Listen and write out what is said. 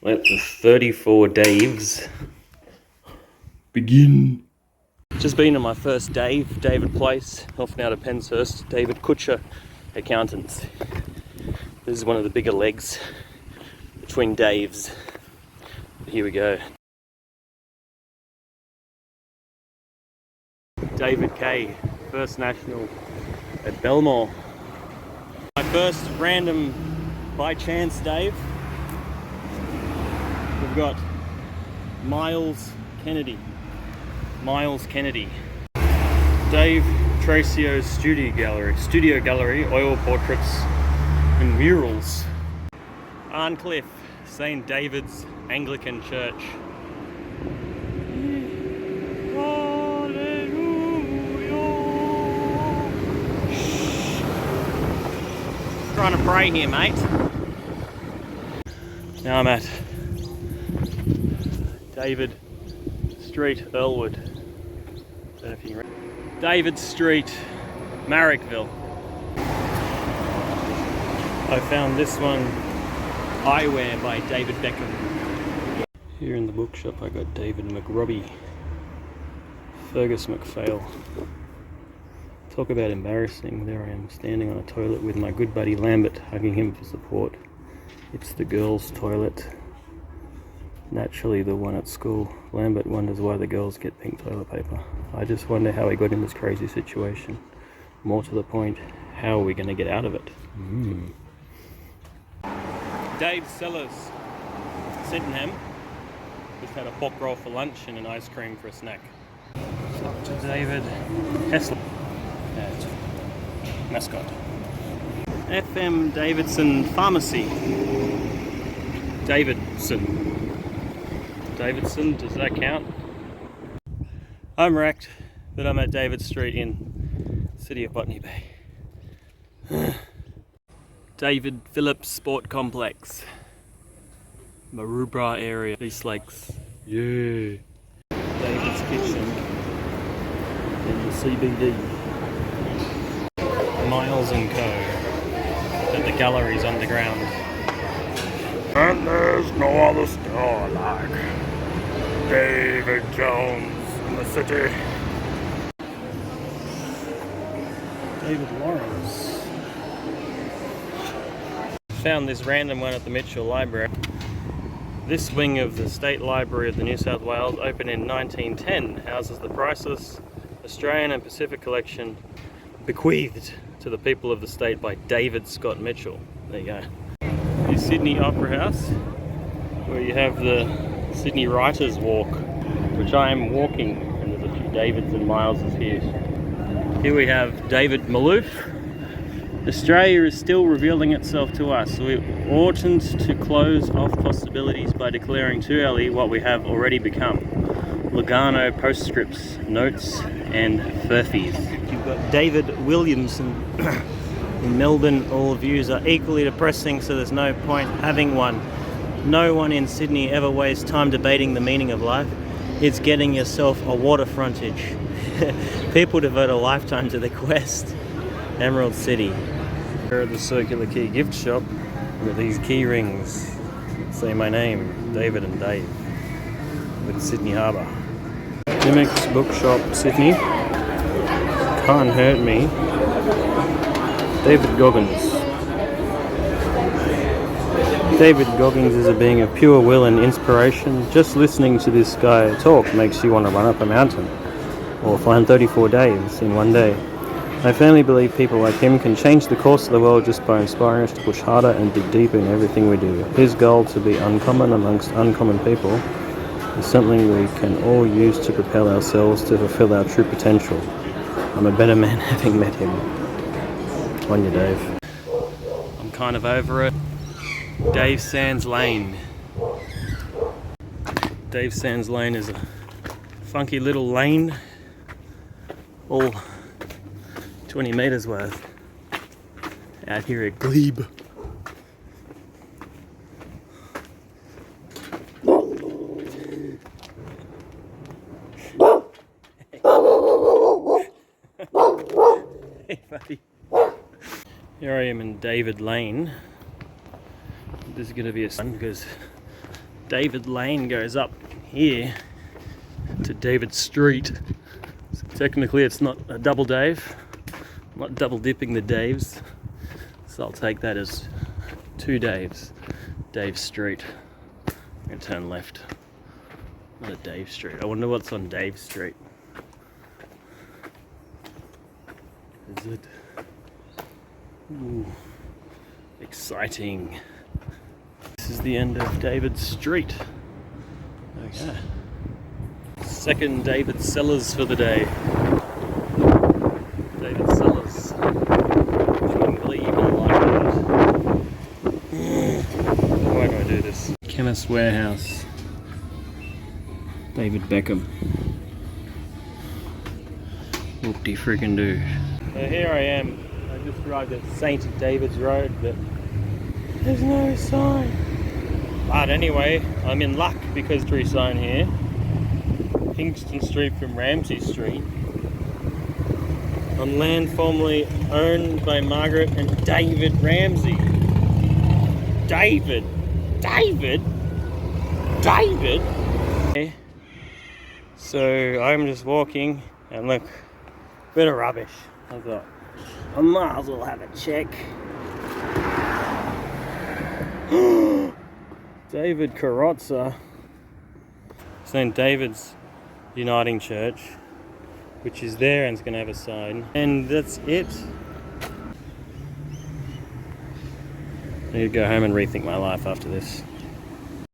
Let the 34 Daves begin. Just been on my first David Place, off now to Penshurst, David Kutcher Accountants. This is one of the bigger legs between Daves. Here we go. David K, First National at Belmore. My first random by chance Dave. We've got Myles Kennedy. Dave Tracio's studio gallery, oil portraits and murals. Arncliffe, St. David's Anglican Church. Trying to pray here, mate. Now I'm at David Street, Earlwood. Don't know if you can read. David Street, Marrickville. I found this one, Eyewear by David Beckham. Here in the bookshop I got David McRobbie, Fergus McPhail. Talk about embarrassing. There I am standing on a toilet with my good buddy Lambert, hugging him for support. It's the girls' toilet. Naturally the one at school. Lambert wonders why the girls get pink toilet paper. I just wonder how he got in this crazy situation. More to the point, how are we going to get out of it? Dave Sellers, Sydenham. Just had a pork roll for lunch and an ice cream for a snack. Dr. David Hessler. Mascot. FM Davidson Pharmacy. Davidson, does that count? I'm wrecked, but I'm at David Street in City of Botany Bay. David Phillips Sport Complex. Maroubra area, East Lakes. Yeah. David's Kitchen in the CBD. Myles & Co. But the gallery's underground. And there's no other store like David Jones in the city. David Lawrence. Found this random one at the Mitchell Library. This wing of the State Library of the New South Wales opened in 1910. Houses the priceless Australian and Pacific collection bequeathed to the people of the state by David Scott Mitchell. There you go. The Sydney Opera House, where you have the Sydney Writers' Walk, which I am walking, and there's a few Davids and Myleses here. Here we have David Malouf. Australia is still revealing itself to us. We oughtn't to close off possibilities by declaring too early what we have already become. Lugano postscripts, notes and furfies. You've got David Williamson in Melbourne. All views are equally depressing, so there's no point having one. No one in Sydney ever wastes time debating the meaning of life. It's getting yourself a water frontage. People devote a lifetime to the quest. Emerald City. Here at the Circular Key gift shop with these key rings. Say my name, David and Dave, with Sydney Harbour. Mimics Bookshop, Sydney. Can't Hurt Me. David Goggins. David Goggins is a being of pure will and inspiration. Just listening to this guy talk makes you want to run up a mountain or find 34 days in one day. I firmly believe people like him can change the course of the world just by inspiring us to push harder and dig deeper in everything we do. His goal to be uncommon amongst uncommon people is something we can all use to propel ourselves to fulfill our true potential. I'm a better man having met him. On you, Dave. I'm kind of over it. Dave Sands Lane. Dave Sands Lane is a funky little lane, all 20 metres worth, out here at Glebe. Hey buddy. Here I am in David Lane. This is going to be a fun because David Lane goes up here to David Street. So technically it's not a double Dave. I'm not double dipping the Daves. So I'll take that as two Daves. Dave Street. I'm going to turn left. Not a Dave Street. I wonder what's on Dave Street. Is it? Ooh, exciting. This is the end of David Street. Okay. Second David Sellers for the day. David Sellers. If you can believe I like that. Why do I do this? Chemist Warehouse. David Beckham. Whoop-de friggin' do. So here I am. I just arrived at St. David's Road, but there's no sign. But anyway, I'm in luck because there's a sign here. Kingston Street from Ramsay Street. On land formerly owned by Margaret and David Ramsay. David? Okay. So I'm just walking and look, bit of rubbish. I thought, I might as well have a check. David Carrozza. St. David's Uniting Church, which is there and it's going to have a sign. And that's it. I need to go home and rethink my life after this.